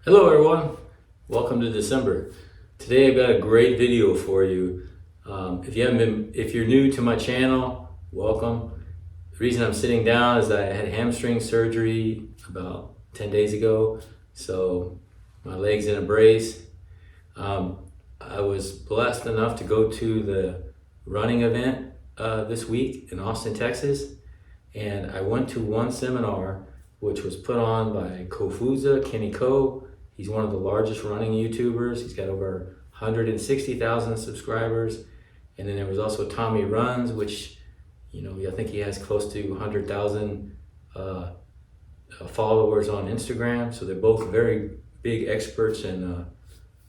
Hello everyone, welcome to December. Today I've got a great video for you. If you're new to my channel, welcome. The reason I'm sitting down is that I had hamstring surgery about 10 days ago, so my leg's in a brace. I was blessed enough to go to the running event this week in Austin, Texas, and I went to one seminar which was put on by Kofuzi, Kenny Ko. He's one of the largest running YouTubers. He's got over 160,000 subscribers. And then there was also Tommie Runs, which, I think he has close to 100,000 followers on Instagram. So they're both very big experts in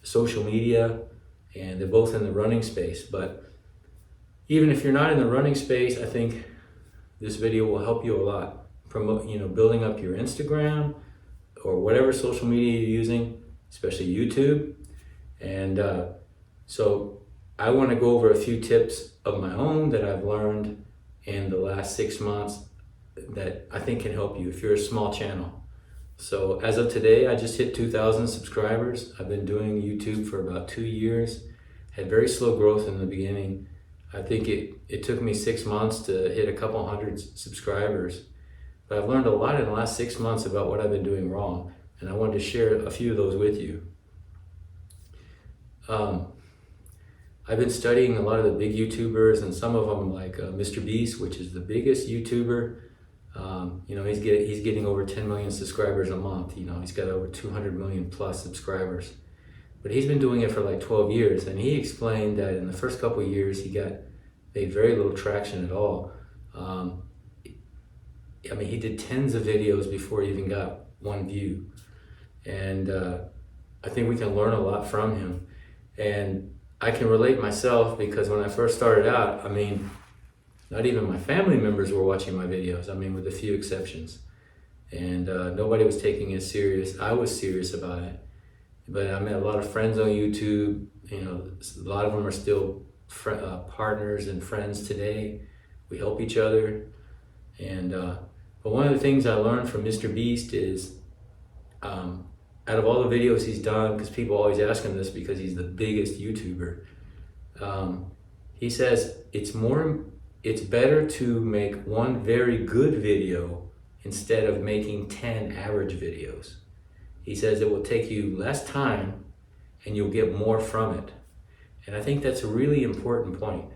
social media, and they're both in the running space. But even if you're not in the running space, I think this video will help you a lot. Building up your Instagram, or whatever social media you're using, especially YouTube. And so I want to go over a few tips of my own that I've learned in the last 6 months that I think can help you if you're a small channel. So as of today, I just hit 2,000 subscribers. I've been doing YouTube for about 2 years. Had very slow growth in the beginning. I think it took me 6 months to hit a couple hundred subscribers. But I've learned a lot in the last 6 months about what I've been doing wrong, and I wanted to share a few of those with you. I've been studying a lot of the big YouTubers, and some of them like Mr. Beast, which is the biggest YouTuber. He's getting over 10 million subscribers a month. He's got over 200 million plus subscribers. But he's been doing it for like 12 years, and he explained that in the first couple of years he made very little traction at all. He did tens of videos before he even got 1 view. And I think we can learn a lot from him. And I can relate myself because when I first started out, not even my family members were watching my videos, with a few exceptions. And nobody was taking it serious. I was serious about it. But I met a lot of friends on YouTube. A lot of them are still partners and friends today. We help each other. But one of the things I learned from Mr. Beast is, out of all the videos he's done, because people always ask him this because he's the biggest YouTuber, he says it's better to make one very good video instead of making 10 average videos. He says it will take you less time and you'll get more from it. And I think that's a really important point,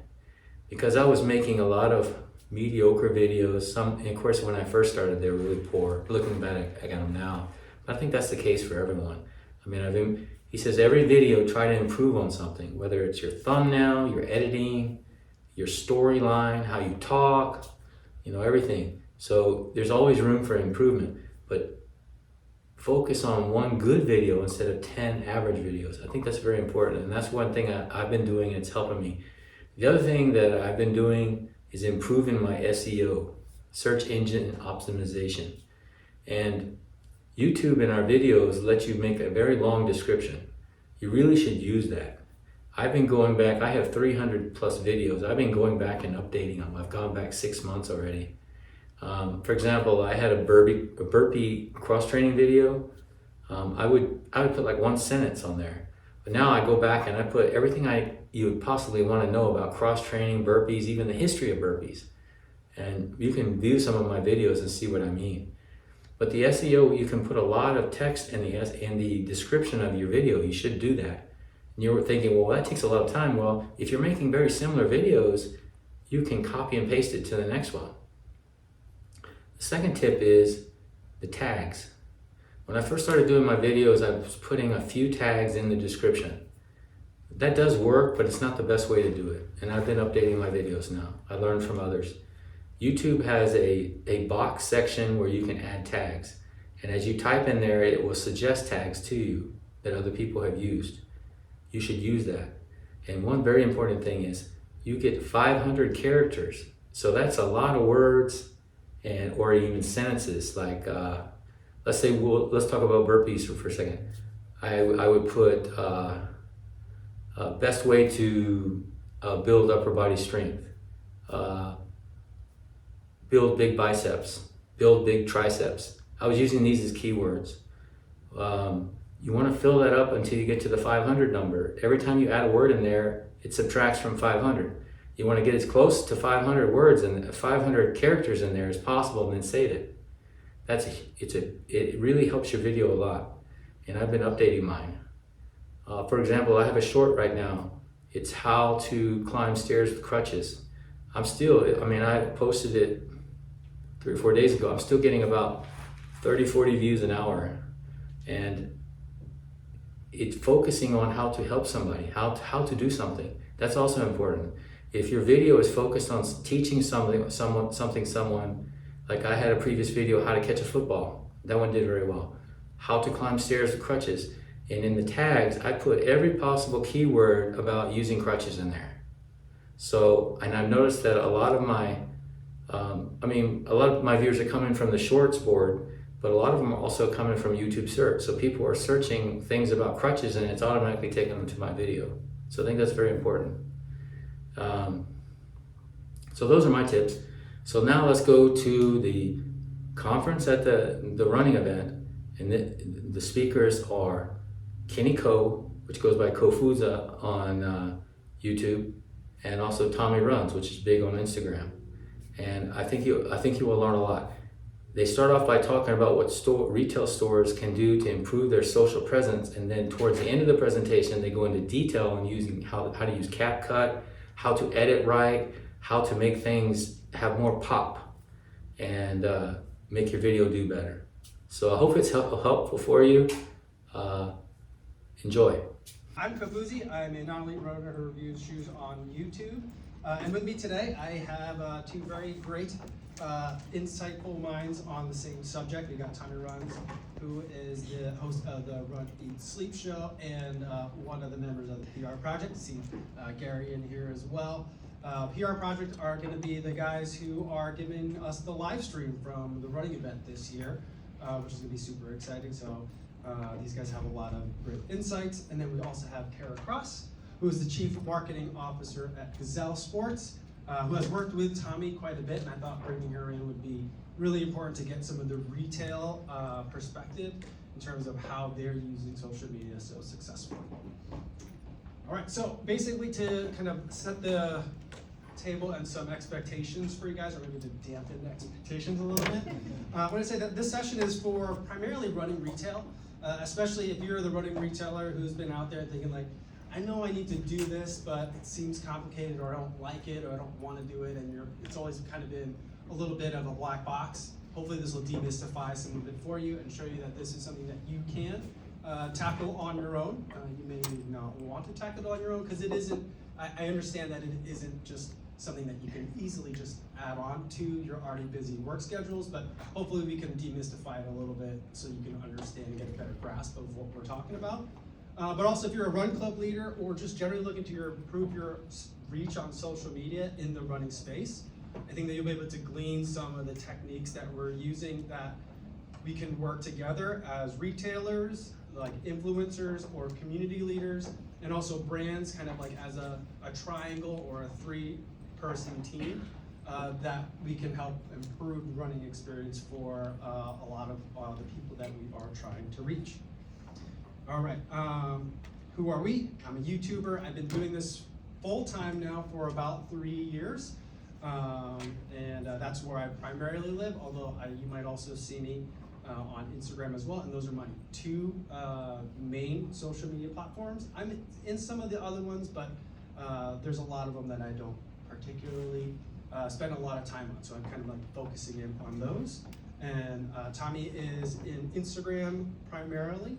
because I was making a lot of mediocre videos. And of course, when I first started, they were really poor. Looking back at them now, but I think that's the case for everyone. He says every video, try to improve on something, whether it's your thumbnail, your editing, your storyline, how you talk, everything. So there's always room for improvement, but focus on one good video instead of 10 average videos. I think that's very important, and that's one thing I've been doing, and it's helping me. The other thing that I've been doing is improving my SEO, search engine optimization. And YouTube in our videos lets you make a very long description. You really should use that. I've been going back, I have 300 plus videos. I've been going back and updating them. I've gone back 6 months already. For example, I had a burpee cross-training video. I would put like one sentence on there. But now I go back and I put everything you would possibly want to know about cross-training, burpees, even the history of burpees. And you can view some of my videos and see what I mean. But the SEO, you can put a lot of text in the description of your video. You should do that. And you're thinking, well, that takes a lot of time. Well, if you're making very similar videos, you can copy and paste it to the next one. The second tip is the tags. When I first started doing my videos, I was putting a few tags in the description. That does work, but it's not the best way to do it. And I've been updating my videos now. I learned from others. YouTube has a box section where you can add tags. And as you type in there, it will suggest tags to you that other people have used. You should use that. And one very important thing is you get 500 characters. So that's a lot of words or even sentences. Like, let's talk about burpees for a second. I would put best way to build upper body strength, build big biceps, build big triceps. I was using these as keywords. You want to fill that up until you get to the 500 number. Every time you add a word in there, it subtracts from 500. You want to get as close to 500 words and 500 characters in there as possible, and then save it. It really helps your video a lot. And I've been updating mine. For example, I have a short right now. It's how to climb stairs with crutches. I posted it 3 or 4 days ago. I'm still getting about 30, 40 views an hour. And it's focusing on how to help somebody, how to do something. That's also important. If your video is focused on teaching someone, like I had a previous video, how to catch a football. That one did very well. How to climb stairs with crutches. And in the tags, I put every possible keyword about using crutches in there. So, and I've noticed that a lot of my viewers are coming from the shorts board, but a lot of them are also coming from YouTube search. So people are searching things about crutches and it's automatically taking them to my video. So I think that's very important. So those are my tips. So now let's go to the conference at the running event. And the speakers are Kenny Ko, which goes by Kofuzi on YouTube, and also Tommie Runs, which is big on Instagram. And I think you will learn a lot. They start off by talking about what retail stores can do to improve their social presence, and then towards the end of the presentation, they go into detail on using how to use CapCut, how to edit right, how to make things have more pop, and make your video do better. So I hope it's helpful for you. Enjoy. I'm Kofuzi. I'm a non-elite runner who reviews shoes on YouTube. And with me today, I have two very great, insightful minds on the same subject. We got Tommie Runs, who is the host of the Run, Eat, Sleep show, and one of the members of the PR Project. See Gary in here as well. PR Project are going to be the guys who are giving us the live stream from the running event this year, which is going to be super exciting. So these guys have a lot of great insights. And then we also have Cara, who is the Chief Marketing Officer at Gazelle Sports, who has worked with Tommie quite a bit, and I thought bringing her in would be really important to get some of the retail perspective in terms of how they're using social media so successfully. All right, so basically to kind of set the table and some expectations for you guys, or maybe to dampen expectations a little bit, I want to say that this session is for primarily running retail, especially if you're the running retailer who's been out there thinking like, I know I need to do this, but it seems complicated, or I don't like it, or I don't want to do it, and it's always kind of been a little bit of a black box. Hopefully this will demystify some of it for you and show you that this is something that you can tackle on your own. You may not want to tackle it on your own because it isn't, I understand that it isn't just something that you can easily just add on to your already busy work schedules, but hopefully we can demystify it a little bit so you can understand and get a better grasp of what we're talking about. But also if you're a run club leader or just generally looking to improve your reach on social media in the running space, I think that you'll be able to glean some of the techniques that we're using that we can work together as retailers, like influencers or community leaders, and also brands kind of like as a triangle or a 3-person team that we can help improve the running experience for a lot of the people that we are trying to reach. All right, who are we? I'm a YouTuber. I've been doing this full-time now for about 3 years. And that's where I primarily live, although you might also see me on Instagram as well, and those are my 2 main social media platforms. I'm in some of the other ones, but there's a lot of them that I don't particularly spend a lot of time on, so I'm kind of like focusing in on those. And Tommie is in Instagram primarily,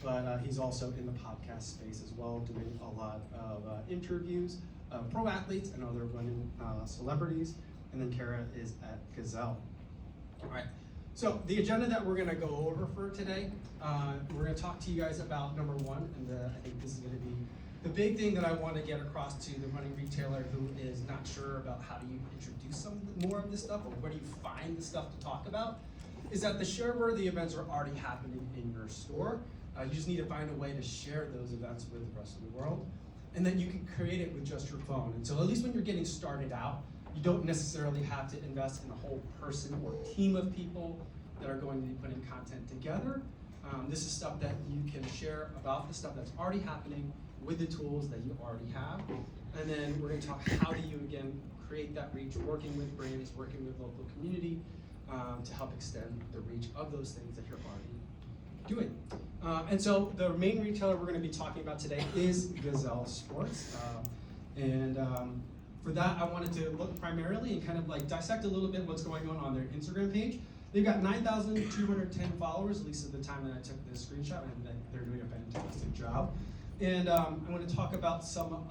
but he's also in the podcast space as well, doing a lot of interviews, pro athletes and other running celebrities. And then Cara is at Gazelle. All right, so the agenda that we're gonna go over for today, we're gonna talk to you guys about number 1, and I think this is gonna be the big thing that I want to get across to the running retailer who is not sure about how do you introduce some more of this stuff, or where do you find the stuff to talk about, is that the share-worthy events are already happening in your store. You just need to find a way to share those events with the rest of the world. And then you can create it with just your phone. And so at least when you're getting started out, you don't necessarily have to invest in a whole person or team of people that are going to be putting content together. This is stuff that you can share about the stuff that's already happening with the tools that you already have. And then we're going to talk how do you, again, create that reach, working with brands, working with local community to help extend the reach of those things that you're already doing. And so the main retailer we're going to be talking about today is Gazelle Sports. For that, I wanted to look primarily and kind of like dissect a little bit what's going on their Instagram page. They've got 9,210 followers, at least at the time that I took this screenshot, and they're doing a fantastic job. And I'm going to talk about some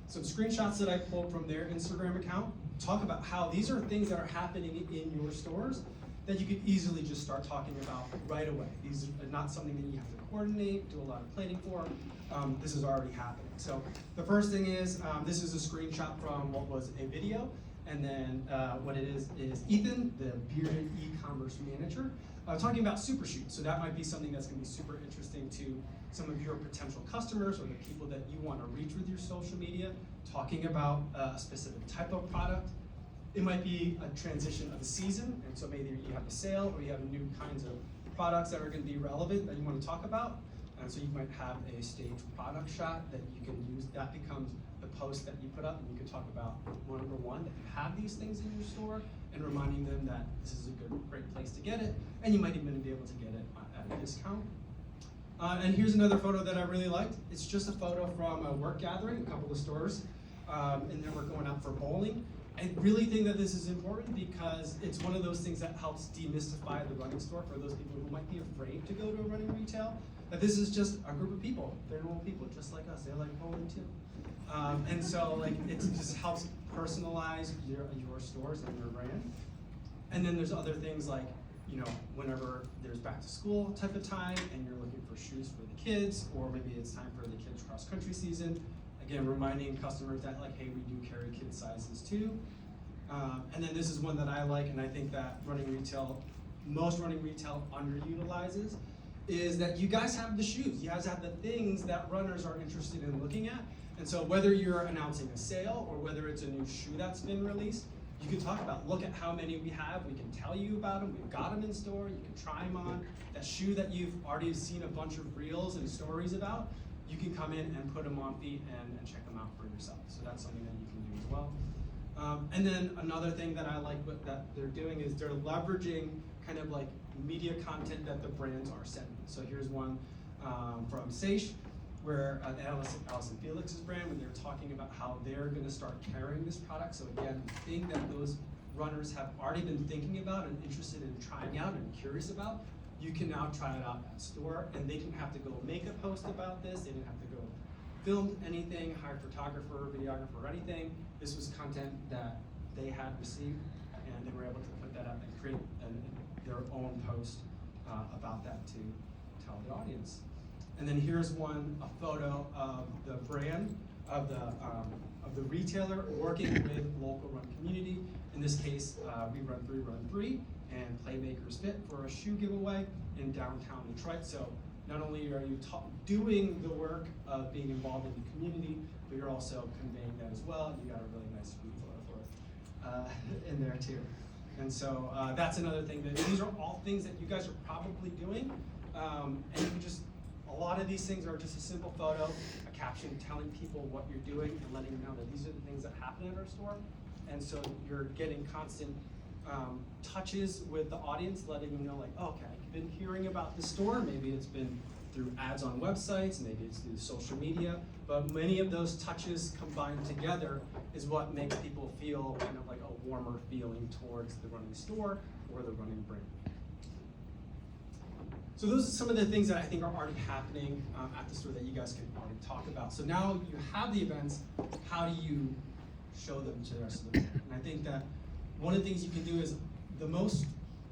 screenshots that I pulled from their Instagram account. Talk about how these are things that are happening in your stores that you could easily just start talking about right away. These are not something that you have to coordinate, do a lot of planning for. This is already happening. So the first thing is, this is a screenshot from what was a video. And then what it is Ethan, the bearded e-commerce manager, talking about super shoots. So that might be something that's going to be super interesting to some of your potential customers or the people that you want to reach with your social media, talking about a specific type of product. It might be a transition of the season, and so maybe you have a sale or you have new kinds of products that are going to be relevant that you want to talk about. And so you might have a staged product shot that you can use. That becomes the post that you put up, and you can talk about number one, that you have these things in your store, and reminding them that this is a great place to get it, and you might even be able to get it at a discount. And here's another photo that I really liked. It's just a photo from a work gathering, a couple of stores, and then we're going out for bowling. I really think that this is important because it's one of those things that helps demystify the running store for those people who might be afraid to go to a running retail. That this is just a group of people. They're normal people, just like us. They like bowling too. And so like it just helps personalize your stores and your brand. And then there's other things like, whenever there's back to school type of time and you're looking for shoes for the kids, or maybe it's time for the kids cross country season. Again, reminding customers that like, hey, we do carry kid sizes too. And then this is one that I like, and I think that most running retail underutilizes, is that you guys have the shoes. You guys have the things that runners are interested in looking at. And so whether you're announcing a sale or whether it's a new shoe that's been released, you can talk about, look at how many we have. We can tell you about them. We've got them in store. You can try them on. That shoe that you've already seen a bunch of reels and stories about, you can come in and put them on feet and check them out for yourself. So that's something that you can do as well. And then another thing that I like that they're doing is they're leveraging kind of like media content that the brands are sending. So here's one from Seish, where Allison Felix's brand, when they're talking about how they're going to start carrying this product. So again, the thing that those runners have already been thinking about and interested in trying out and curious about, you can now try it out at store, and they didn't have to go make a post about this. They didn't have to go film anything, hire a photographer, videographer, or anything. This was content that they had received, and they were able to put that up and create their own post about that to tell the audience. And then here's a photo of the brand, of the retailer working with local run community. In this case, we run 3 and Playmakers Fit for a shoe giveaway in downtown Detroit. So not only are you doing the work of being involved in the community, but you're also conveying that as well. You got a really nice food photo for it in there too. And so that's another thing. These are all things that you guys are probably doing. And you can just, a lot of these things are just a simple photo, a caption telling people what you're doing and letting them know that these are the things that happen at our store. And so you're getting constant touches with the audience, letting them know like, oh, okay, I've been hearing about the store. Maybe it's been through ads on websites, maybe it's through social media, but many of those touches combined together is what makes people feel kind of like a warmer feeling towards the running store or the running brand. So those are some of the things that I think are already happening at the store that you guys can already talk about. So now you have the events, how do you show them to the rest of the world? And I think that one of the things you can do is the most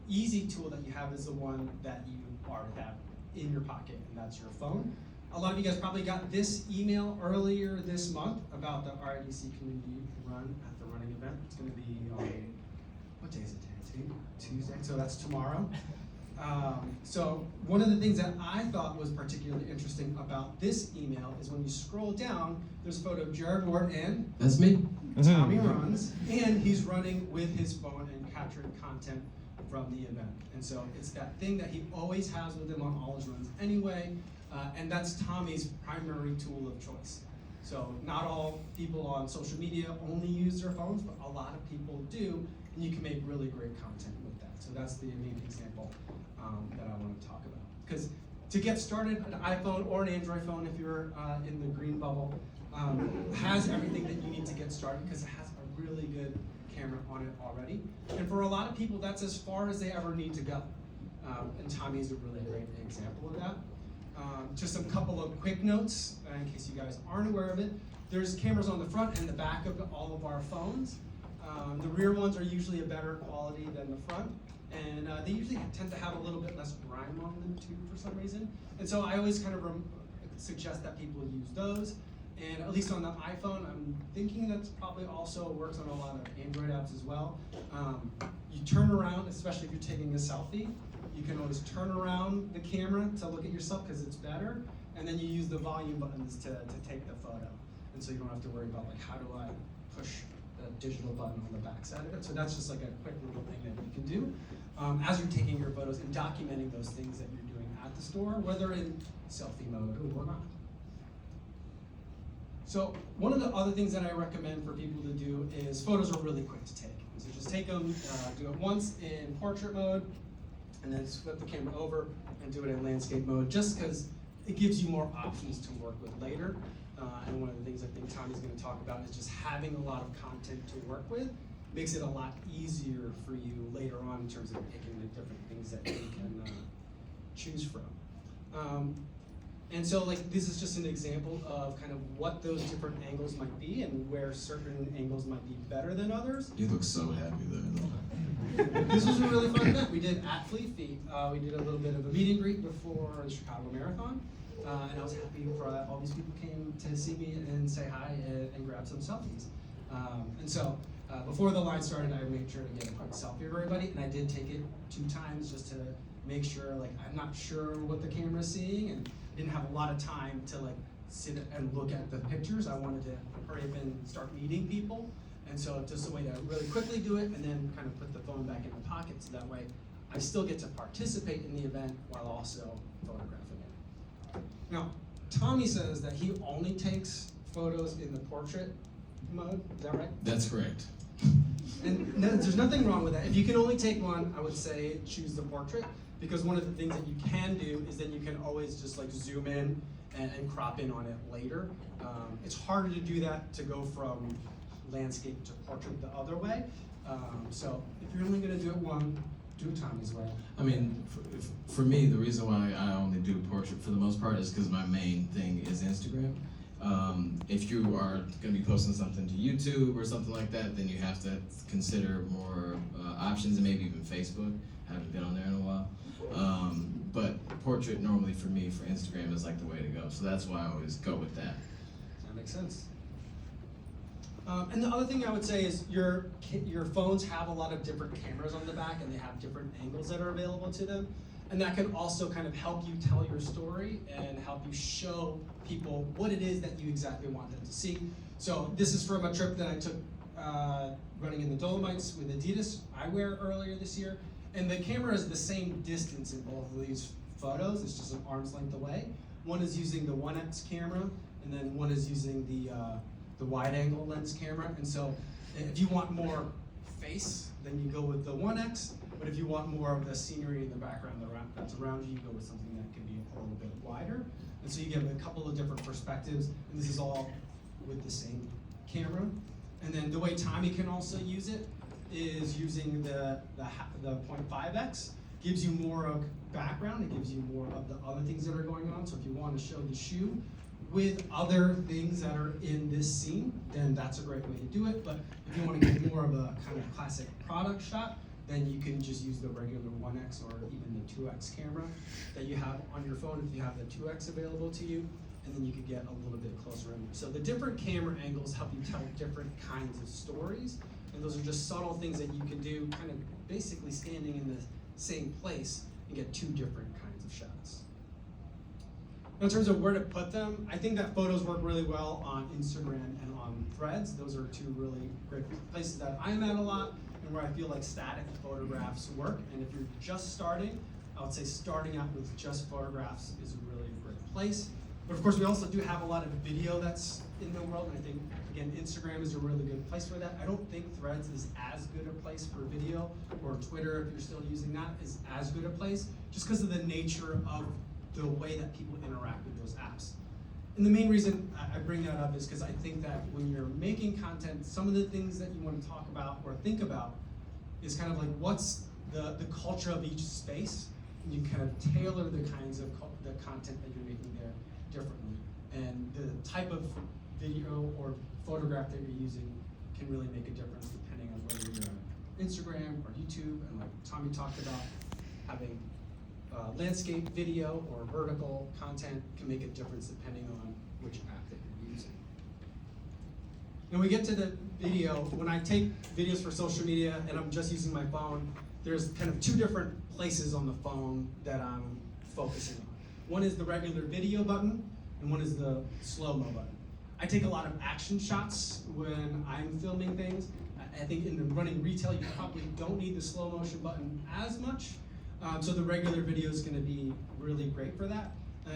easy tool that you have is the one that you already have in your pocket, and that's your phone. A lot of you guys probably got this email earlier this month about the RIDC community run at the running event. It's going to be on, what day is it today? Tuesday, so that's tomorrow. So one of the things that I thought was particularly interesting about this email is when you scroll down, there's a photo of Jared Ward and that's me. Tommie runs, and he's running with his phone and capturing content from the event. And so it's that thing that he always has with him on all his runs anyway, and that's Tommie's primary tool of choice. So not all people on social media only use their phones, but a lot of people do, and you can make really great content with that. So that's the main example that I want to talk about. Because to get started, an iPhone or an Android phone, if you're in the green bubble, has everything that you need to get started because it has a really good camera on it already. And for a lot of people, that's as far as they ever need to go. And Tommie is a really great example of that. Just a couple of quick notes in case you guys aren't aware of it. There's cameras on the front and the back of all of our phones. The rear ones are usually a better quality than the front, and they usually tend to have a little bit less grime on them too for some reason. And so I always kind of suggest that people use those. And at least on the iPhone, I'm thinking that probably also works on a lot of Android apps as well. You turn around, especially if you're taking a selfie, you can always turn around the camera to look at yourself because it's better, and then you use the volume buttons to take the photo. And so you don't have to worry about like, how do I push the digital button on the back side of it? So that's just like a quick little thing that you can do as you're taking your photos and documenting those things that you're doing at the store, whether in selfie mode or not. So one of the other things that I recommend for people to do is photos are really quick to take. So just take them, do it once in portrait mode, and then flip the camera over and do it in landscape mode, just because it gives you more options to work with later. And one of the things I think Tommie's going to talk about is just having a lot of content to work with makes it a lot easier for you later on in terms of picking the different things that you can choose from. And so like this is just an example of kind of what those different angles might be and where certain angles might be better than others. You look so happy there. This was a really fun event. We did at Fleet Feet. We did a little bit of a meet and greet before the Chicago Marathon. And I was happy for all these people came to see me and say hi and grab some selfies. And so before the line started, I made sure to get a quick selfie of everybody, and I did take it 2 times just to make sure, like, I'm not sure what the camera's seeing, and didn't have a lot of time to like sit and look at the pictures. I wanted to hurry up and start meeting people. And so just a way to really quickly do it and then kind of put the phone back in my pocket so that way I still get to participate in the event while also photographing it. Now, Tommie says that he only takes photos in the portrait mode, is that right? That's correct. And no, there's nothing wrong with that. If you can only take one, I would say choose the portrait, because one of the things that you can do is then you can always just like zoom in and crop in on it later. It's harder to do that, to go from landscape to portrait the other way. So if you're only going to do it one, do it Tommie's way. I mean, for me, the reason why I only do portrait for the most part is because my main thing is Instagram. If you are going to be posting something to YouTube or something like that, then you have to consider more options, and maybe even Facebook. I haven't been on there in a while. But portrait normally for me, for Instagram, is like the way to go. So that's why I always go with that. That makes sense. And the other thing I would say is your phones have a lot of different cameras on the back, and they have different angles that are available to them. And that can also kind of help you tell your story and help you show people what it is that you exactly want them to see. So this is from a trip that I took running in the Dolomites with Adidas eyewear earlier this year. And the camera is the same distance in both of these photos. It's just an arm's length away. One is using the 1x camera, and then one is using the wide angle lens camera. And so if you want more face, then you go with the 1x. But if you want more of the scenery in the background that's around you, you go with something that can be a little bit wider. And so you get a couple of different perspectives, and this is all with the same camera. And then the way Tommie can also use it is using the 0.5x. Gives you more of background, it gives you more of the other things that are going on. So if you want to show the shoe with other things that are in this scene, then that's a great way to do it. But if you want to get more of a kind of classic product shot, then you can just use the regular 1x or even the 2x camera that you have on your phone if you have the 2x available to you, and then you could get a little bit closer in. So the different camera angles help you tell different kinds of stories, and those are just subtle things that you can do kind of basically standing in the same place and get 2 different kinds of shots. Now, in terms of where to put them, I think that photos work really well on Instagram and on Threads. Those are 2 really great places that I'm at a lot, and and where I feel like static photographs work. And if you're just starting, I would say starting out with just photographs is a really great place. But of course, we also do have a lot of video that's in the world, and I think, again, Instagram is a really good place for that. I don't think Threads is as good a place for video, or Twitter, if you're still using that, is as good a place, just because of the nature of the way that people interact with those apps. And the main reason I bring that up is because I think that when you're making content, some of the things that you want to talk about or think about is kind of like what's the culture of each space, and you kind of tailor the kinds of the content that you're making there differently. And the type of video or photograph that you're using can really make a difference depending on whether you're on Instagram or YouTube. And like Tommie talked about, having landscape video or vertical content can make a difference depending on which app that you're using. When we get to the video, when I take videos for social media and I'm just using my phone, there's kind of two different places on the phone that I'm focusing on. One is the regular video button, and one is the slow-mo button. I take a lot of action shots when I'm filming things. I think in running retail, you probably don't need the slow motion button as much. So the regular video is gonna be really great for that.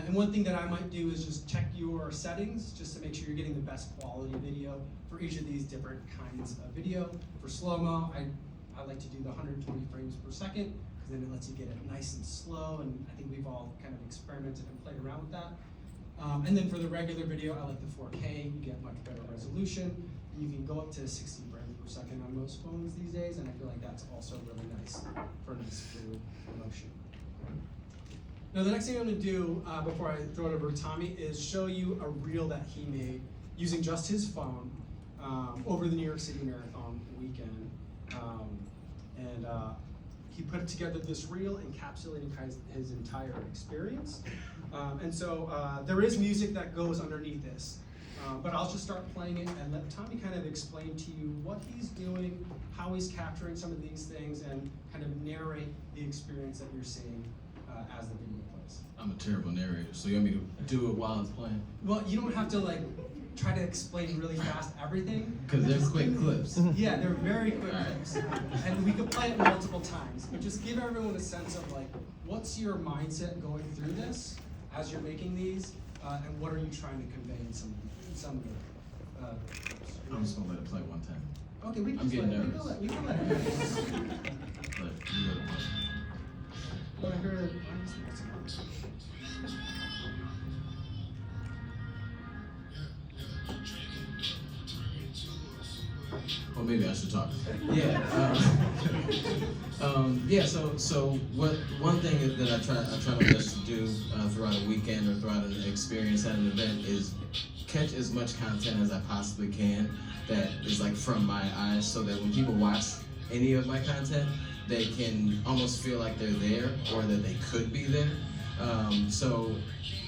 And one thing that I might do is just check your settings just to make sure you're getting the best quality video for each of these different kinds of video. For slow-mo, I like to do the 120 frames per second, because then it lets you get it nice and slow, and I think we've all kind of experimented and played around with that. And then for the regular video, I like the 4K, you get much better resolution. You can go up to 60 frames per second on most phones these days, and I feel like that's also really nice for nice fluid motion. Now the next thing I'm gonna do before I throw it over to Tommie is show you a reel that he made using just his phone over the New York City Marathon weekend. He put together this reel encapsulating his entire experience. And so there is music that goes underneath this. But I'll just start playing it and let Tommie kind of explain to you what he's doing, how he's capturing some of these things, and kind of narrate the experience that you're seeing as the video plays. I'm a terrible narrator, so you want me to do it while it's playing? Well, you don't have to like try to explain really fast everything. Because they're quick clips. Yeah, they're very quick clips. And we could play it multiple times, but just give everyone a sense of like, what's your mindset going through this as you're making these, and what are you trying to convey in some of the clips. I'm just gonna let it play one time. Okay, we can I'm getting let it. nervous. We can let it. But you gotta play. Wanna hear it? Well, maybe I should talk. Yeah. Yeah. So one thing that I try my best to do throughout a weekend or throughout an experience at an event is catch as much content as I possibly can that is like from my eyes, so that when people watch any of my content, they can almost feel like they're there or that they could be there. So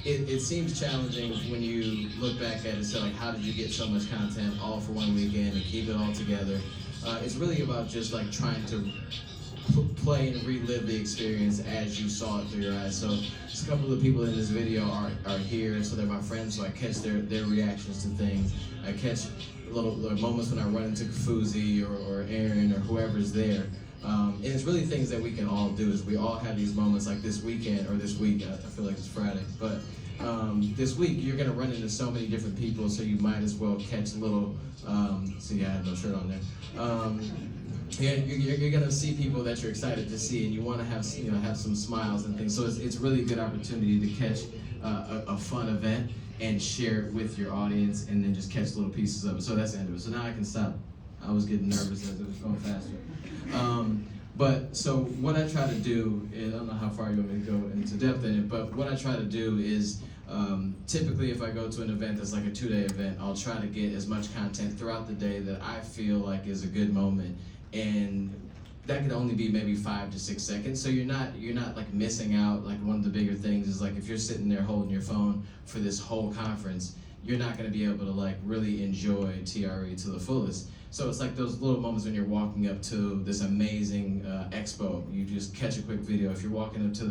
it seems challenging when you look back at it and say, like, how did you get so much content all for one weekend and keep it all together? It's really about just like trying to play and relive the experience as you saw it through your eyes. So just a couple of the people in this video are here, so they're my friends, so I catch their reactions to things. I catch little moments when I run into Kofuzi or Aaron or whoever's there. And it's really things that we can all do, is we all have these moments like this weekend, or this week, I feel like it's Friday, but this week you're gonna run into so many different people, so you might as well catch little, see I have no shirt on there. You're gonna see people that you're excited to see, and you wanna have some smiles and things, so it's really a good opportunity to catch a fun event and share it with your audience, and then just catch little pieces of it. So that's the end of it. So now I can stop. I was getting nervous as it was going faster. But so what I try to do is, I don't know how far you want me to go into depth in it, but what I try to do is typically if I go to an event that's like a 2-day event, I'll try to get as much content throughout the day that I feel like is a good moment, and that could only be maybe 5 to 6 seconds. So you're not like missing out. Like one of the bigger things is like if you're sitting there holding your phone for this whole conference, you're not going to be able to like really enjoy TRE to the fullest. So it's like those little moments when you're walking up to this amazing expo, you just catch a quick video. If you're walking up to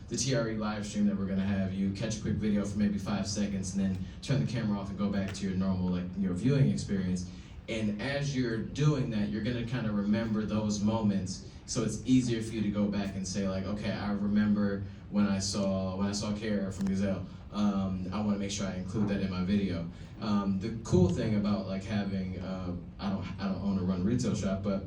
the TRE live stream that we're gonna have, you catch a quick video for maybe 5 seconds and then turn the camera off and go back to your normal, like your viewing experience. And as you're doing that, you're gonna kind of remember those moments. So it's easier for you to go back and say like, okay, I remember when I saw Cara from Gazelle. I want to make sure I include that in my video. The cool thing about like having, I don't own or run a retail shop, but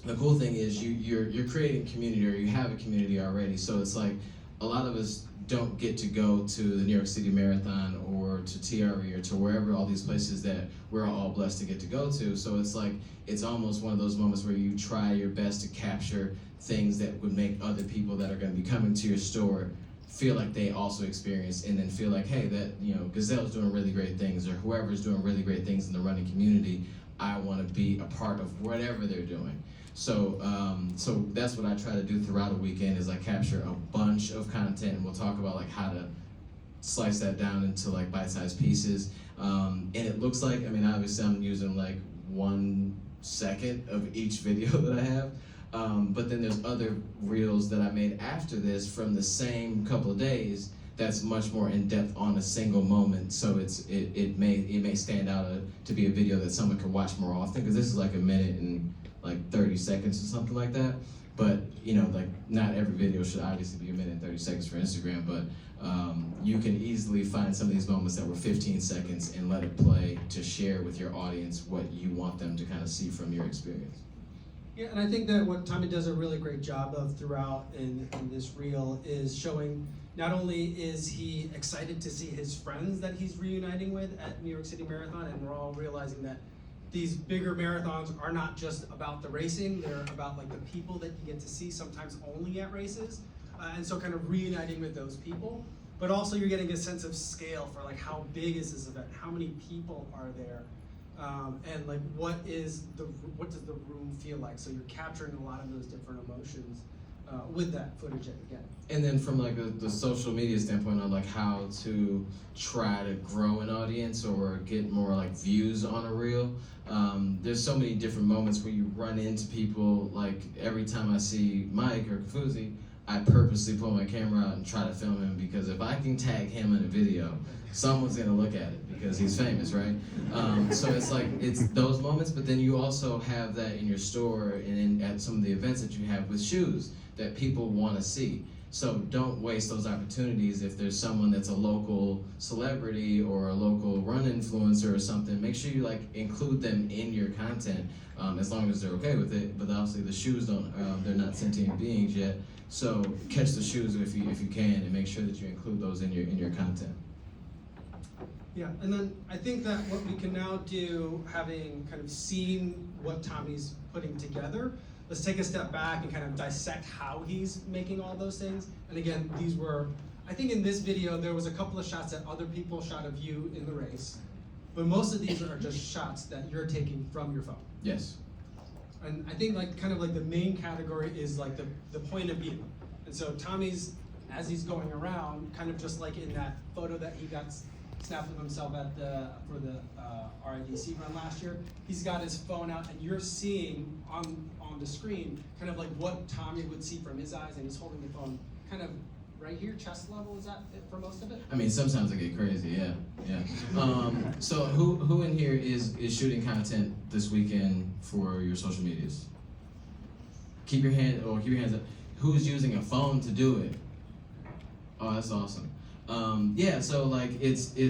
the cool thing is you're creating community, or you have a community already. So it's like a lot of us don't get to go to the New York City Marathon or to TRE or to wherever, all these places that we're all blessed to get to go to. So it's like, it's almost one of those moments where you try your best to capture things that would make other people that are going to be coming to your store feel like they also experience, and then feel like, hey, that, you know, Gazelle's doing really great things, or whoever's doing really great things in the running community, I want to be a part of whatever they're doing. So so that's what I try to do throughout a weekend, is I capture a bunch of content, and we'll talk about like how to slice that down into like bite-sized pieces. And it looks like, I mean, obviously I'm using like 1 second of each video that I have. But then there's other reels that I made after this from the same couple of days that's much more in depth on a single moment. So it may stand out to be a video that someone can watch more often, because this is like 1 minute and like 30 seconds or something like that. But you know, like not every video should obviously be 1 minute and 30 seconds for Instagram, but you can easily find some of these moments that were 15 seconds and let it play to share with your audience what you want them to kind of see from your experience. Yeah, and I think that what Tommie does a really great job of throughout in this reel is showing, not only is he excited to see his friends that he's reuniting with at New York City Marathon, and we're all realizing that these bigger marathons are not just about the racing, they're about like the people that you get to see sometimes only at races, and so kind of reuniting with those people. But also you're getting a sense of scale for like how big is this event, how many people are there, and like what does the room feel like? So you're capturing a lot of those different emotions with that footage again. And then from like the social media standpoint on like how to try to grow an audience or get more like views on a reel, there's so many different moments where you run into people. Like every time I see Mike or Kofuzi, I purposely pull my camera out and try to film him, because if I can tag him in a video, someone's gonna look at it because he's famous, right? So it's like, it's those moments, but then you also have that in your store and at some of the events that you have with shoes that people wanna see. So don't waste those opportunities. If there's someone that's a local celebrity or a local run influencer or something, make sure you like include them in your content, as long as they're okay with it. But obviously the shoes they're not sentient beings yet. So catch the shoes if you can, and make sure that you include those in your content. Yeah, and then I think that what we can now do, having kind of seen what Tommie's putting together, let's take a step back and kind of dissect how he's making all those things. And again, these were, I think in this video, there was a couple of shots that other people shot of you in the race, but most of these are just shots that you're taking from your phone. Yes. And I think like kind of like the main category is like the point of view. And so Tommie's, as he's going around, kind of just like in that photo that he got snapped of himself for the RIDC run last year, he's got his phone out, and you're seeing on the screen kind of like what Tommie would see from his eyes, and he's holding the phone kind of right here, chest level. Is that it for most of it? I mean, sometimes I get crazy, yeah. So who in here is shooting content this weekend for your social medias? Keep your hands up. Who's using a phone to do it? Oh, that's awesome. Yeah, so like it's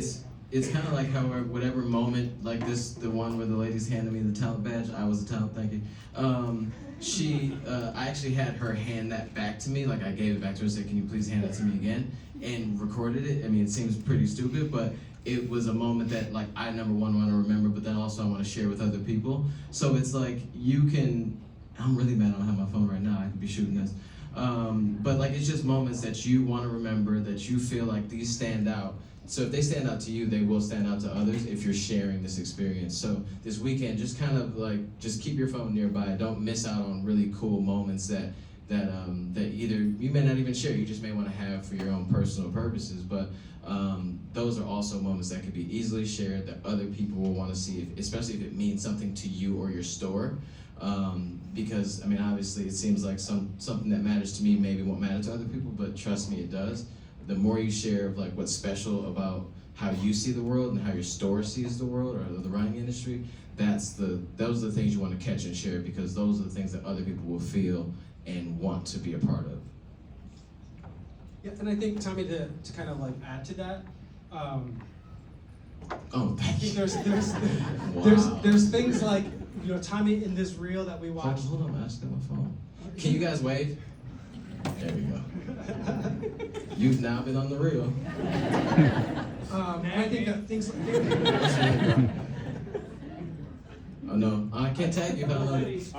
kind of like however, whatever moment, like this, the one where the lady's handed me the talent badge. I was a talent, thank you. I actually had her hand that back to me, like I gave it back to her and said, can you please hand it to me again? And recorded it. I mean, it seems pretty stupid, but it was a moment that like I, number one, want to remember, but then also I want to share with other people. So it's like you can, I'm really mad I don't have my phone right now, I could be shooting this. But like it's just moments that you want to remember, that you feel like these stand out. So if they stand out to you, they will stand out to others if you're sharing this experience. So this weekend, just kind of like, just keep your phone nearby. Don't miss out on really cool moments that either you may not even share, you just may want to have for your own personal purposes. But those are also moments that can be easily shared that other people will want to see, especially if it means something to you or your store. Because I mean, obviously, it seems like something that matters to me maybe won't matter to other people, but trust me, it does. the more you share of like what's special about how you see the world and how your store sees the world or the running industry, those are the things you want to catch and share, because those are the things that other people will feel and want to be a part of. Yeah, and I think, Tommie, to kind of like add to that, Oh, I think there's Wow. there's things like, you know, Tommie, in this reel that we watched. Hold on, I just got my phone. Can you guys wave? There we go. You've now been on the reel. I think that things like Oh no, I can't tag you, but I love it.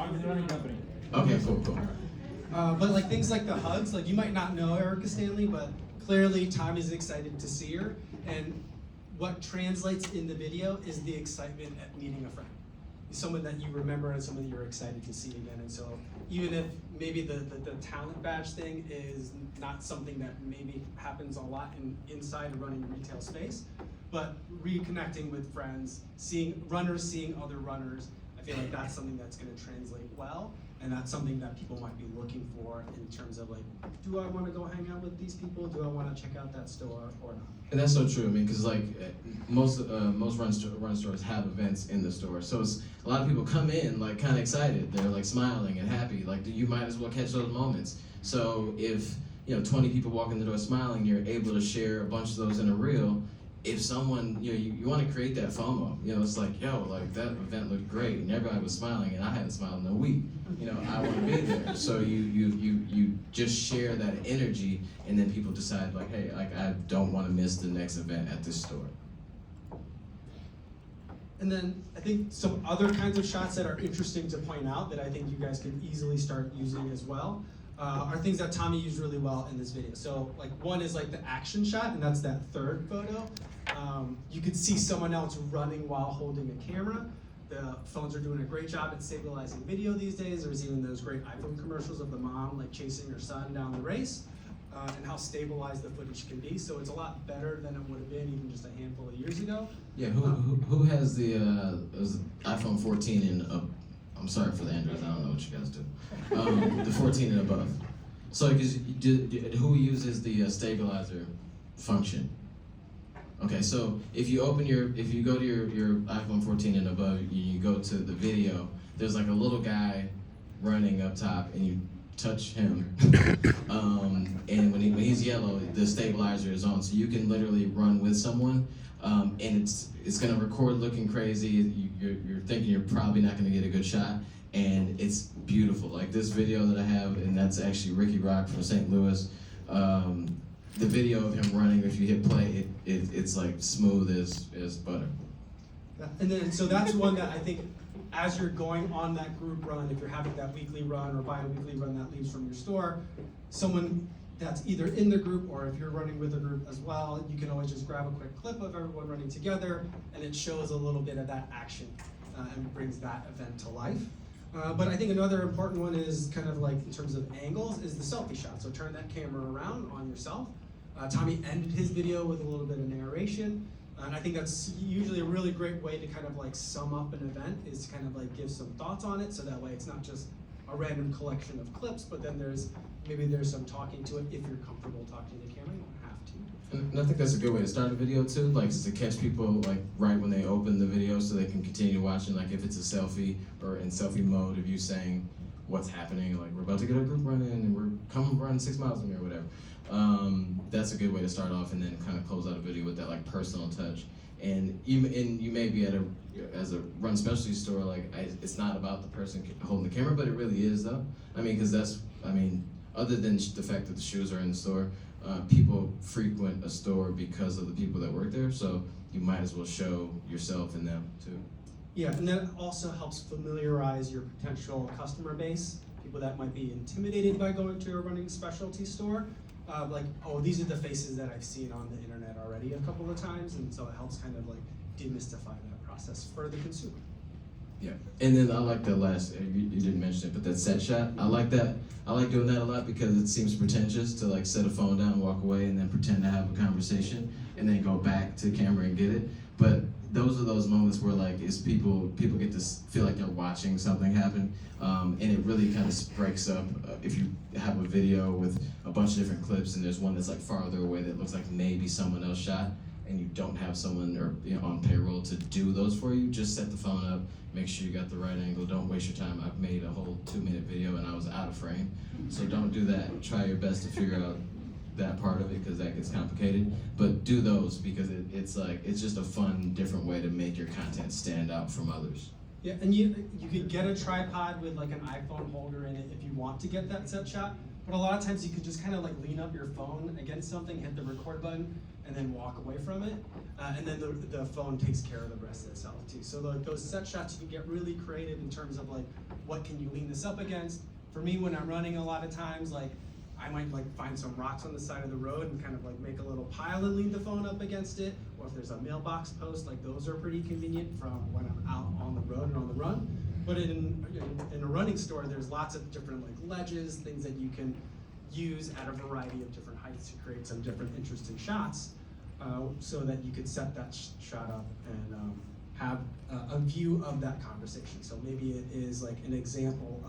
Okay, cool. but like things like the hugs, like you might not know Erica Stanley, but clearly Tommie's excited to see her, and what translates in the video is the excitement at meeting a friend. Someone that you remember and someone you're excited to see again. And so even if maybe the talent badge thing is not something that maybe happens a lot inside a running retail space, but reconnecting with friends, seeing other runners, I feel like that's something that's going to translate well, and that's something that people might be looking for in terms of like, do I want to go hang out with these people? Do I want to check out that store or not? And that's so true. I mean, because like most run stores have events in the store, so it's, a lot of people come in like kind of excited. They're like smiling and happy. Like you might as well catch those moments. So if 20 people walk in the door smiling, you're able to share a bunch of those in a reel. If someone, you want to create that FOMO. It's like, yo, like that event looked great and everybody was smiling and I hadn't smiled in a week. I want to be there. So you just share that energy, and then people decide like, hey, like I don't want to miss the next event at this store. And then I think some other kinds of shots that are interesting to point out that I think you guys can easily start using as well are things that Tommie used really well in this video. So like one is like the action shot, and that's that third photo. You could see someone else running while holding a camera. The phones are doing a great job at stabilizing video these days. There's even those great iPhone commercials of the mom like chasing her son down the race, and how stabilized the footage can be. So it's a lot better than it would have been even just a handful of years ago. Yeah, who has the iPhone 14 and I'm sorry for the Androids, I don't know what you guys do. The 14 and above. So who uses the stabilizer function? Okay, so if you go to your iPhone 14 and above, you go to the video, there's like a little guy running up top, and you touch him, and when he's yellow, the stabilizer is on, so you can literally run with someone, and it's gonna record looking crazy. You're thinking you're probably not gonna get a good shot, and it's beautiful. Like this video that I have, and that's actually Ricky Rock from St. Louis. The video of him running, if you hit play, it's like smooth as butter. And then, so that's one that I think, as you're going on that group run, if you're having that weekly run or bi-weekly run that leaves from your store, someone that's either in the group, or if you're running with a group as well, you can always just grab a quick clip of everyone running together, and it shows a little bit of that action and brings that event to life. But I think another important one is kind of like in terms of angles is the selfie shot. So turn that camera around on yourself. Tommie ended his video with a little bit of narration. And I think that's usually a really great way to kind of like sum up an event, is to kind of like give some thoughts on it, so that way it's not just a random collection of clips, but then there's some talking to it if you're comfortable talking to the camera. You don't have to. And I think that's a good way to start a video too, like to catch people like right when they open the video, so they can continue watching. Like if it's a selfie or in selfie mode, of you saying what's happening, like we're about to get a group running and we're coming run 6 miles from here or whatever. That's a good way to start off, and then kind of close out a video with that like personal touch. And you may be at as a run specialty store, like it's not about the person holding the camera, but it really is though. I mean, because other than the fact that the shoes are in the store, people frequent a store because of the people that work there, so you might as well show yourself and them too. Yeah, and that also helps familiarize your potential customer base, people that might be intimidated by going to a running specialty store. Like, oh, these are the faces that I've seen on the internet already a couple of times, and so it helps kind of like demystify that process for the consumer. Yeah, and then I like the last, you didn't mention it, but that set shot, I like that. I like doing that a lot because it seems pretentious to like set a phone down, walk away, and then pretend to have a conversation, and then go back to the camera and get it. But those are those moments where like people get to feel like they're watching something happen, and it really kind of breaks up. If you have a video with a bunch of different clips and there's one that's like farther away that looks like maybe someone else shot, and you don't have someone or on payroll to do those for you, just set the phone up, make sure you got the right angle, don't waste your time. I've made a whole 2-minute video and I was out of frame, so don't do that. Try your best to figure out that part of it because that gets complicated, but do those because it's just a fun, different way to make your content stand out from others. Yeah, and you could get a tripod with like an iPhone holder in it if you want to get that set shot, but a lot of times you could just kind of like lean up your phone against something, hit the record button, and then walk away from it, and then the phone takes care of the rest of itself too. So like those set shots, you can get really creative in terms of like, what can you lean this up against? For me, when I'm running, a lot of times, like, I might like find some rocks on the side of the road and kind of like make a little pile and lean the phone up against it. Or if there's a mailbox post, like those are pretty convenient from when I'm out on the road and on the run. But in a running store, there's lots of different like ledges, things that you can use at a variety of different heights to create some different interesting shots, so that you could set that shot up and have a view of that conversation. So maybe it is like an example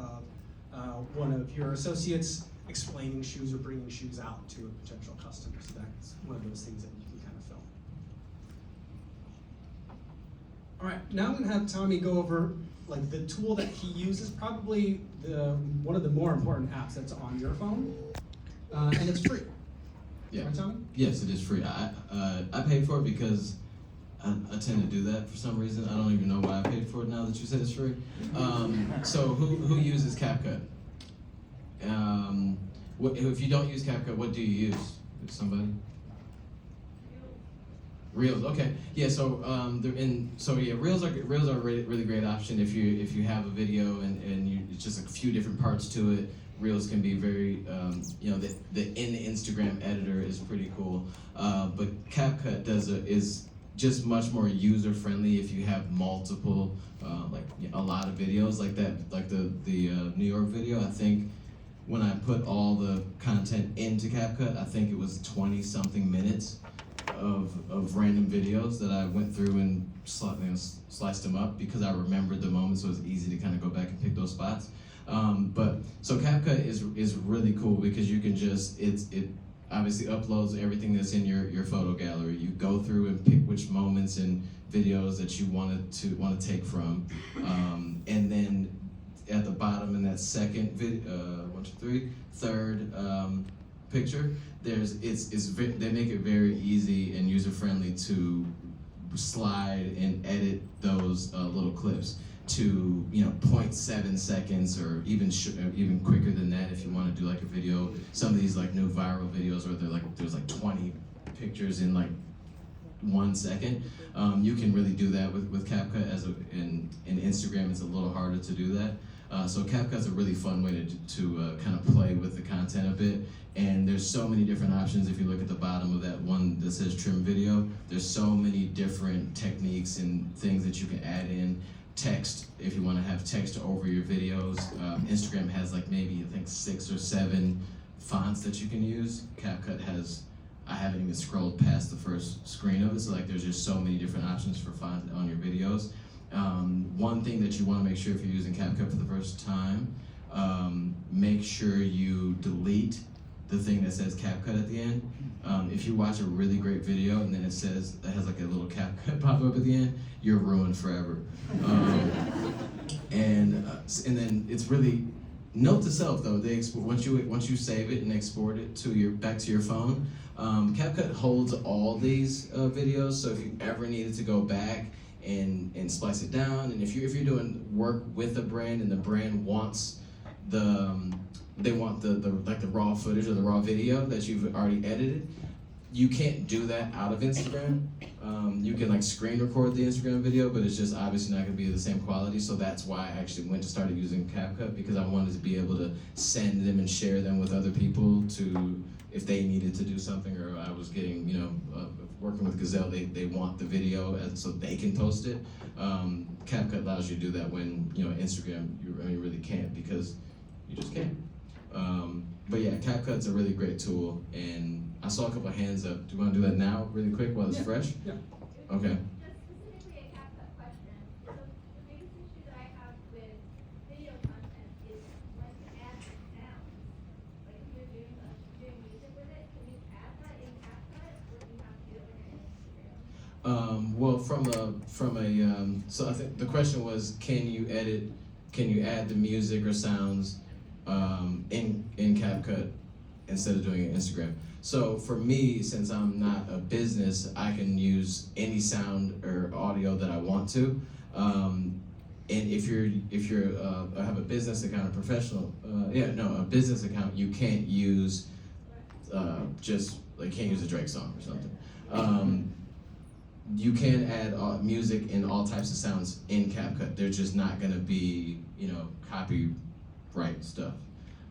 of one of your associates explaining shoes or bringing shoes out to a potential customer. So that's one of those things that you can kind of film. All right, now I'm gonna have Tommie go over like the tool that he uses, probably one of the more important apps that's on your phone, and it's free. Yeah. Right, Tommie? Yes, it is free. I paid for it because I tend to do that for some reason. I don't even know why I paid for it now that you said it's free. So who uses CapCut? If you don't use CapCut, what do you use? Somebody? Reels. Okay. Yeah. So Reels are a really great option if you have a video and it's just a few different parts to it. Reels can be very the Instagram editor is pretty cool, but CapCut is just much more user friendly if you have multiple a lot of videos like that, like the New York video. I think when I put all the content into CapCut, I think it was 20-something minutes of random videos that I went through and sliced them up because I remembered the moments, so it was easy to kind of go back and pick those spots. So CapCut is really cool because you can just, it obviously uploads everything that's in your photo gallery. You go through and pick which moments and videos that you want to take from, and then at the bottom in that second third picture, they make it very easy and user friendly to slide and edit those little clips to 0.7 seconds or even quicker than that if you want to do like a video. Some of these like new viral videos where there's like 20 pictures in like 1 second. You can really do that with CapCut. In Instagram, it's a little harder to do that. So CapCut's a really fun way to kind of play with the content a bit. And there's so many different options. If you look at the bottom of that one that says trim video, there's so many different techniques and things that you can add in. Text, if you want to have text over your videos. Instagram has like maybe I think 6 or 7 fonts that you can use. CapCut has, I haven't even scrolled past the first screen of it, so like there's just so many different options for font on your videos. One thing that you want to make sure if you're using CapCut for the first time, make sure you delete the thing that says CapCut at the end. If you watch a really great video and then it has like a little CapCut pop up at the end, you're ruined forever. And then it's really, note to self though, once you save it and export it back to your phone, CapCut holds all these videos. So if you ever needed to go back and splice it down, and if you're doing work with a brand and the brand wants they want the raw footage or the raw video that you've already edited, you can't do that out of Instagram. You can like screen record the Instagram video, but it's just obviously not going to be the same quality. So that's why I actually went to start using CapCut, because I wanted to be able to send them and share them with other people if they needed to do something, or I was getting working with Gazelle, they want the video so they can post it. CapCut allows you to do that when Instagram you really can't, because you just can't. But yeah, CapCut's a really great tool, and I saw a couple of hands up. Do you want to do that now, really quick, while it's fresh? Yeah. Okay. Well, so I think the question was, can you add the music or sounds in CapCut instead of doing it in Instagram? So for me, since I'm not a business, I can use any sound or audio that I want to. And if you're have a business account, a business account, you can't use can't use a Drake song or something. You can add music and all types of sounds in CapCut. They're just not going to be, copyright stuff.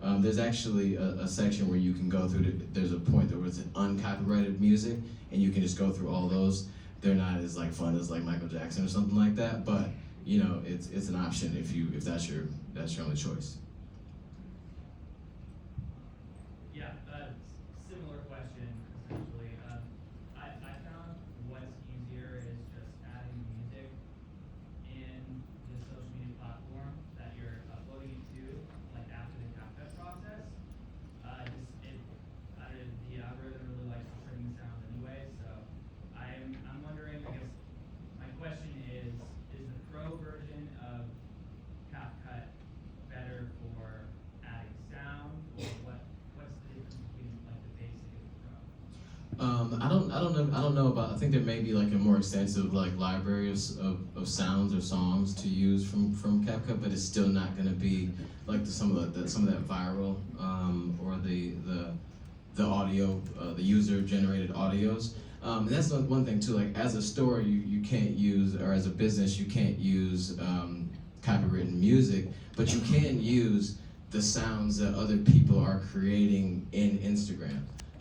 There's actually a section where you can go through. There's a point where it's uncopyrighted music, and you can just go through all those. They're not as fun as Michael Jackson or something like that, but it's an option if that's your only choice. Yeah, similar question essentially. I found what's easier is just adding music in the social media platform that you're uploading it to, after the CapCut process. The algorithm really likes the trimming sounds anyway, so I'm wondering, I guess, my question is the pro version of CapCut better for adding sound, or what's the difference between the basic and the pro? I don't know about. I think there may be a more extensive library of sounds or songs to use from CapCut, but it's still not going to be some of that viral or the audio, the user generated audios. And that's one thing too. As a store, you can't use, or as a business, you can't use copywritten music, but you can use the sounds that other people are creating in Instagram.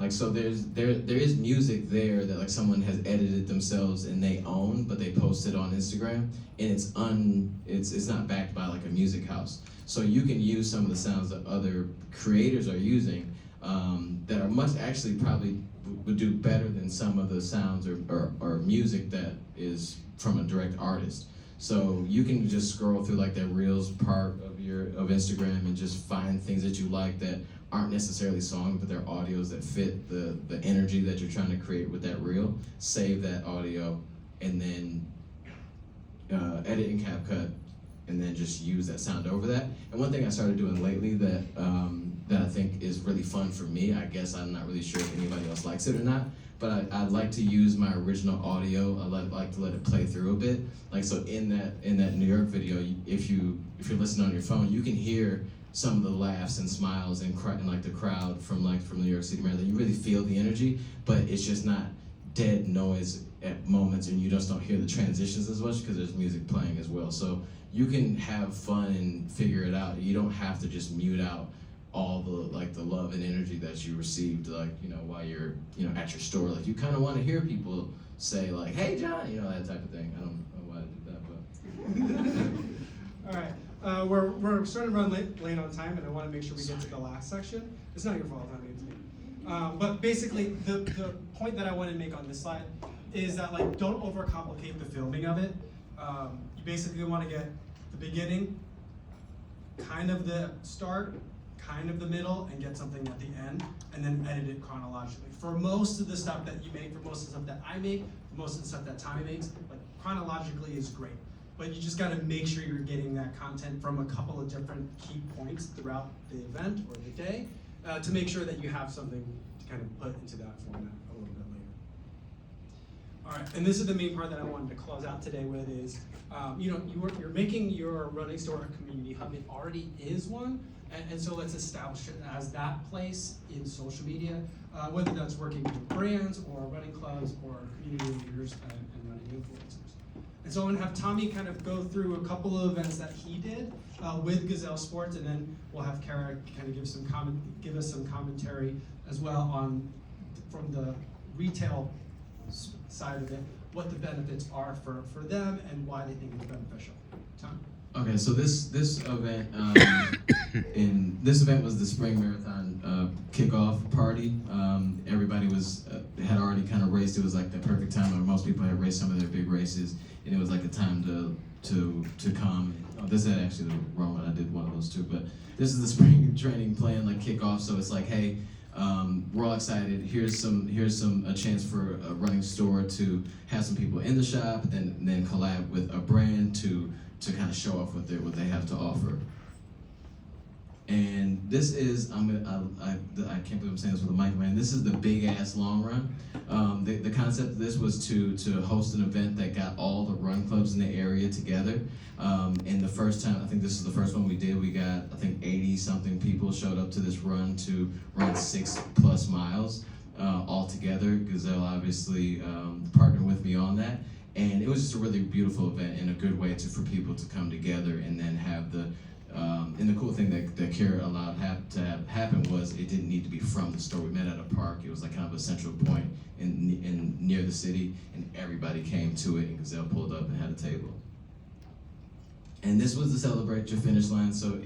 So there is music there that someone has edited themselves and they own, but they post it on Instagram, and it's not backed by a music house. So you can use some of the sounds that other creators are using that are actually probably would do better than some of the sounds or music that is from a direct artist. So you can just scroll through their Reels part of Instagram and just find things that you like that aren't necessarily songs, but they're audios that fit the energy that you're trying to create with that reel. Save that audio and then edit in CapCut and then just use that sound over that. And one thing I started doing lately that I think is really fun for me, I guess I'm not really sure if anybody else likes it or not, but I like to use my original audio. I like to let it play through a bit. So in that New York video, if you're listening on your phone, you can hear some of the laughs and smiles and the crowd from New York City, Maryland. You really feel the energy, but it's just not dead noise at moments, and you just don't hear the transitions as much because there's music playing as well. So you can have fun and figure it out. You don't have to just mute out all the love and energy that you received while you're at your store. You kind of want to hear people say "Hey John," that type of thing. I don't know why I did that, but All right, we're starting to run late on time, and I want to make sure we get to the last section. It's not your fault, honey, it's me. But basically, the point that I want to make on this slide is that don't overcomplicate the filming of it. You basically want to get the beginning, kind of the start, kind of the middle, and get something at the end, and then edit it chronologically. For most of the stuff that you make, for most of the stuff that I make, for most of the stuff that Tommie makes, chronologically is great. But you just got to make sure you're getting that content from a couple of different key points throughout the event or the day to make sure that you have something to kind of put into that format a little bit later. All right, and this is the main part that I wanted to close out today with is, you're making your running store a community hub. It already is one, and so let's establish it as that place in social media, whether that's working with brands or running clubs or community leaders and running influencers. And so I'm going to have Tommie kind of go through a couple of events that he did with Gazelle Sports, and then we'll have Cara kind of give us some commentary as well from the retail side of it, what the benefits are for them and why they think it's beneficial. Tom? Okay, so this event this event was the spring marathon kickoff party. Everybody had already kind of raced. It was the perfect time where most people had raced some of their big races, and it was a time to come. Oh, this is actually the wrong one. I did one of those too, but this is the spring training plan kickoff. So it's hey, We're all excited. Here's a chance for a running store to have some people in the shop, and then collab with a brand to kind of show off what they have to offer. And this is, I can't believe I'm saying this with a mic, man. This is the big ass long run. The concept of this was to host an event that got all the run clubs in the area together. And the first time, I think this is the first one we did, we got, I think 80 something people showed up to this run to run 6+ miles all together. Gazelle obviously partnered with me on that. And it was just a really beautiful event and a good way for people to come together and then have and the cool thing that Cara allowed to happen was it didn't need to be from the store. We met at a park. It was like kind of a central point in near the city, and everybody came to it, and Gazelle pulled up and had a table. And this was to celebrate your finish line, so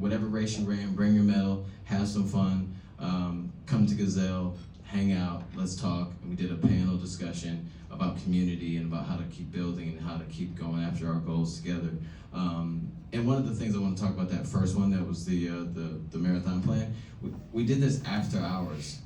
whatever race you ran, bring your medal, have some fun, come to Gazelle, hang out, let's talk. And we did a panel discussion about community and about how to keep building and how to keep going after our goals together. And one of the things I want to talk about, that first one, that was the marathon plan. We did this after hours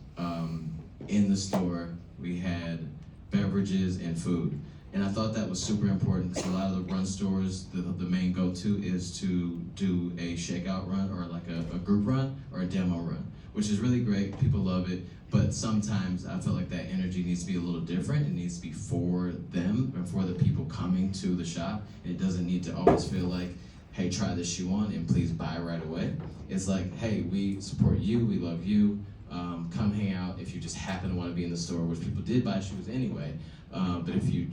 in the store. We had beverages and food. And I thought that was super important because a lot of the run stores, the main go-to is to do a shakeout run or like a group run or a demo run, which is really great. People love it. But sometimes I feel like that energy needs to be a little different. It needs to be for them and for the people coming to the shop. It doesn't need to always feel like, hey, try this shoe on and please buy right away. It's like, hey, we support you, we love you. Come hang out if you just happen to want to be in the store, which people did buy shoes anyway. But if you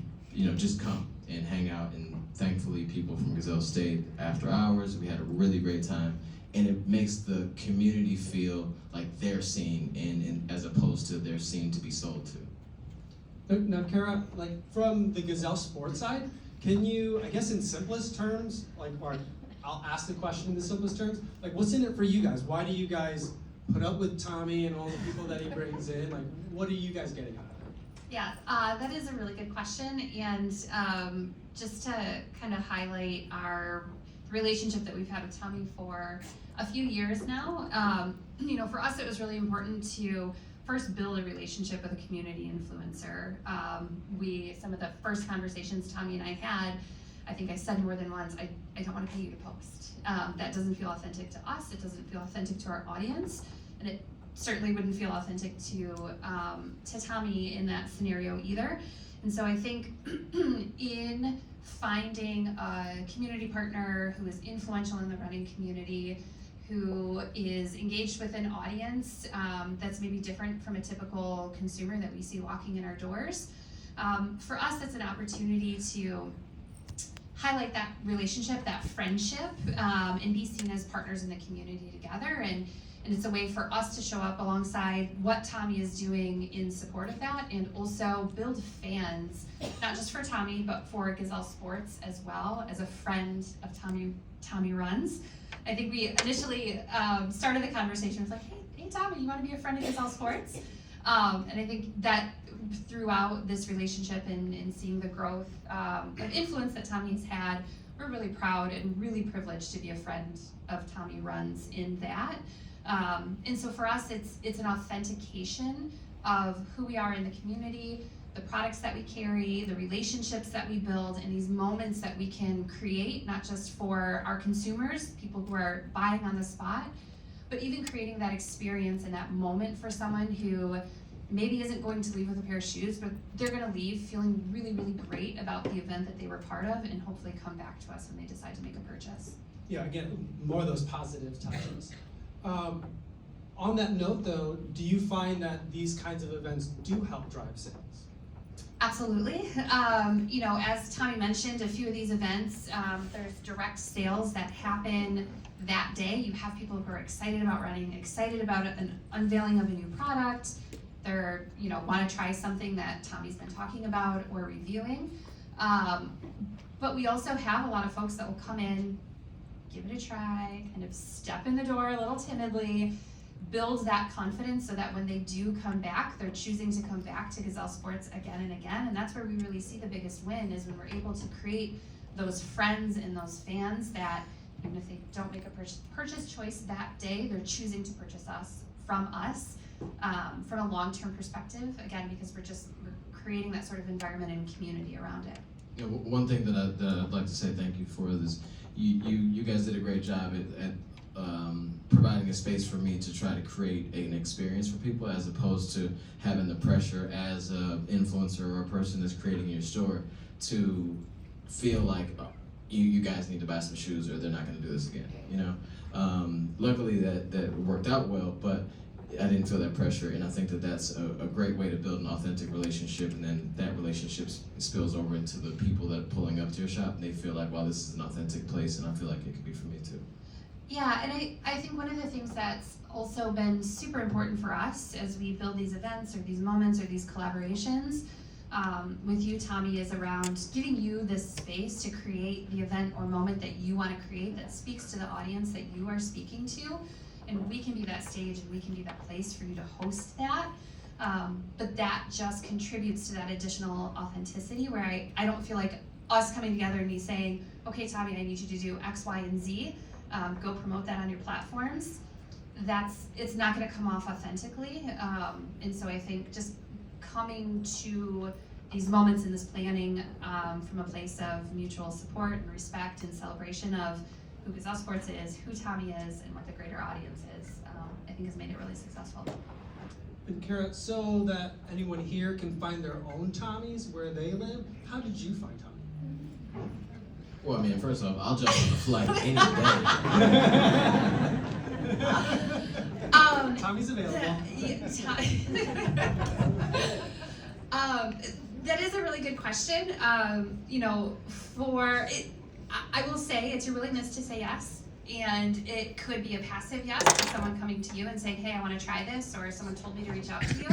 just come and hang out. And thankfully, people from Gazelle stayed after hours. We had a really great time. And it makes the community feel like they're seen, and as opposed to they're seen to be sold to. Now, Cara, like from the Gazelle sports side, can you, I guess in simplest terms, or I'll ask the question in the simplest terms, like what's in it for you guys? Why do you guys put up with Tommie and all the people that he brings in? Like, what are you guys getting out of it? Yeah, that is a really good question, and just to kind of highlight our relationship that we've had with Tommie for a few years now. For us it was really important to first build a relationship with a community influencer. Some of the first conversations Tommie and I had, I think I said more than once, I don't want to pay you to post. That doesn't feel authentic to us, it doesn't feel authentic to our audience, and it certainly wouldn't feel authentic to Tommie in that scenario either. And so I think in finding a community partner who is influential in the running community, who is engaged with an audience that's maybe different from a typical consumer that we see walking in our doors, for us that's an opportunity to highlight that relationship, that friendship, and be seen as partners in the community together. And it's a way for us to show up alongside what Tommie is doing in support of that, and also build fans, not just for Tommie, but for Gazelle Sports as well, as a friend of Tommie Runs. I think we initially started the conversation with like, hey Tommie, you want to be a friend of Gazelle Sports? And I think that throughout this relationship and seeing the growth of influence that Tommie has had, we're really proud and really privileged to be a friend of Tommie Runs in that. And so for us, it's an authentication of who we are in the community, the products that we carry, the relationships that we build, and these moments that we can create, not just for our consumers, people who are buying on the spot, but even creating that experience and that moment for someone who maybe isn't going to leave with a pair of shoes, but they're going to leave feeling really, really great about the event that they were part of, and hopefully come back to us when they decide to make a purchase. Yeah, again, more of those positive touches. On that note though, do you find that these kinds of events do help drive sales? Absolutely. As Tommie mentioned, a few of these events, there's direct sales that happen that day. You have people who are excited about running, excited about an unveiling of a new product. They're, want to try something that Tommie's been talking about or reviewing. But we also have a lot of folks that will come in, give it a try, kind of step in the door a little timidly, build that confidence so that when they do come back, they're choosing to come back to Gazelle Sports again and again. And that's where we really see the biggest win, is when we're able to create those friends and those fans that even if they don't make a purchase choice that day, they're choosing to purchase from us from a long-term perspective, again, because we're creating that sort of environment and community around it. You know, one thing that I'd like to say thank you for is you guys did a great job at providing a space for me to try to create an experience for people, as opposed to having the pressure as an influencer or a person that's creating your store to feel like you guys need to buy some shoes or they're not going to do this again. You know, luckily that worked out well, but I didn't feel that pressure, and I think that that's a great way to build an authentic relationship, and then that relationship spills over into the people that are pulling up to your shop, and they feel like, wow, this is an authentic place, and I feel like it could be for me too. Yeah, and I think one of the things that's also been super important for us as we build these events or these moments or these collaborations with you, Tommie, is around giving you this space to create the event or moment that you want to create that speaks to the audience that you are speaking to. And we can be that stage and we can be that place for you to host that. But that just contributes to that additional authenticity where I don't feel like us coming together and me saying, okay, Tommie, I need you to do X, Y, and Z. Go promote that on your platforms. It's not going to come off authentically. And so I think just coming to these moments in this planning from a place of mutual support and respect and celebration of who Gazelle Sports is, who Tommie is, and what the greater audience is, I think has made it really successful. And Cara, so that anyone here can find their own Tommies where they live, how did you find Tommie? Well, I mean, first off, I'll jump on the flight any day. Tommie's available. That is a really good question. You know, I will say it's your willingness to say yes, and it could be a passive yes to someone coming to you and saying, hey, I want to try this, or someone told me to reach out to you.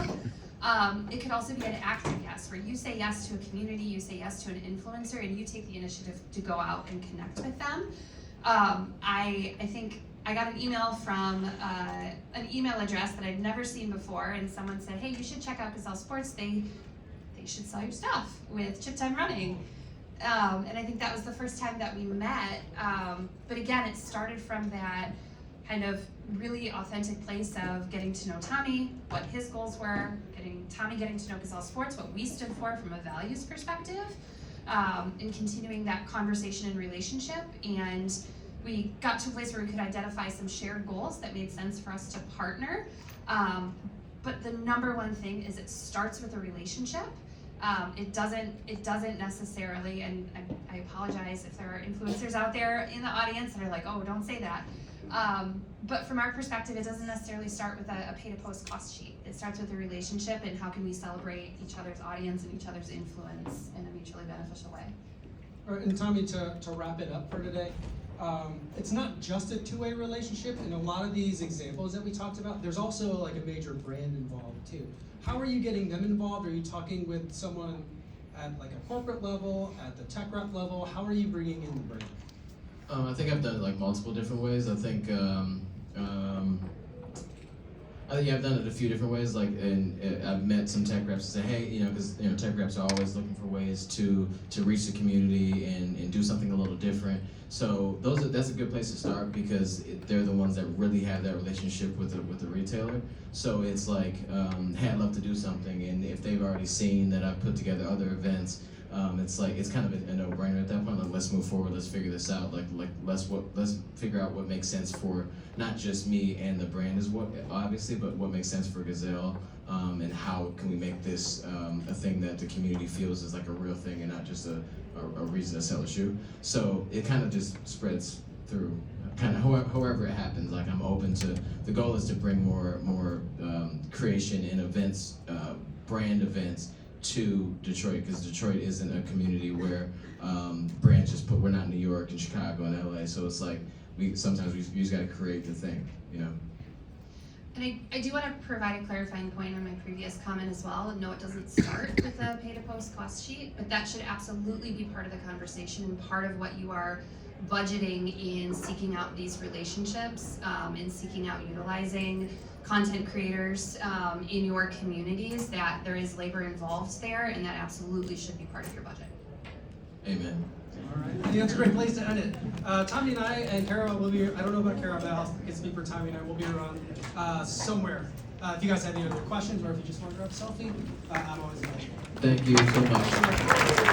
It could also be an active yes, where you say yes to a community, you say yes to an influencer, and you take the initiative to go out and connect with them. I think I got an email from an email address that I'd never seen before, and someone said, hey, you should check out Gazelle Sports. They should sell your stuff with Chip Time Running. And I think that was the first time that we met. But again, it started from that kind of really authentic place of getting to know Tommie, what his goals were, Tommie getting to know Gazelle Sports, what we stood for from a values perspective, and continuing that conversation and relationship. And we got to a place where we could identify some shared goals that made sense for us to partner. But the number one thing is it starts with a relationship. It doesn't necessarily, and I apologize if there are influencers out there in the audience that are like, oh, don't say that. But from our perspective, it doesn't necessarily start with a pay-to-post cost sheet. It starts with a relationship and how can we celebrate each other's audience and each other's influence in a mutually beneficial way. All right, and Tommie, to wrap it up for today, it's not just a two-way relationship. In a lot of these examples that we talked about, there's also like a major brand involved too. How are you getting them involved? Are you talking with someone at like a corporate level, at the tech rep level? How are you bringing in the brand? I think I've done it like multiple different ways. I think I've done it a few different ways. Like, and I've met some tech reps and say, hey, you know, because tech reps are always looking for ways to reach the community and do something a little different. So that's a good place to start because they're the ones that really have that relationship with the retailer. So it's like, hey, I'd love to do something, and if they've already seen that I've put together other events, it's like it's kind of a no-brainer at that point. Like, let's move forward, let's figure this out. Like let's figure out what makes sense for not just me and the brand is what obviously, but what makes sense for Gazelle, and how can we make this a thing that the community feels is like a real thing and not just a reason to sell a shoe. So it kind of just spreads through, kind of however it happens. Like, I'm open to, the goal is to bring more creation and events, brand events to Detroit, because Detroit isn't a community where brands just we're not in New York and Chicago and LA, so it's like sometimes we just gotta create the thing, you know. And I do want to provide a clarifying point on my previous comment as well. No, it doesn't start with a pay-to-post cost sheet, but that should absolutely be part of the conversation and part of what you are budgeting in seeking out these relationships, in seeking out utilizing content creators in your communities, that there is labor involved there, and that absolutely should be part of your budget. Amen. All right, I think that's a great place to end it. Tommie and I and Cara will be, I don't know about Cara, but I can speak for Tommie and I, will be around somewhere If you guys have any other questions or if you just want to grab a selfie, I'm always available. Thank you so much.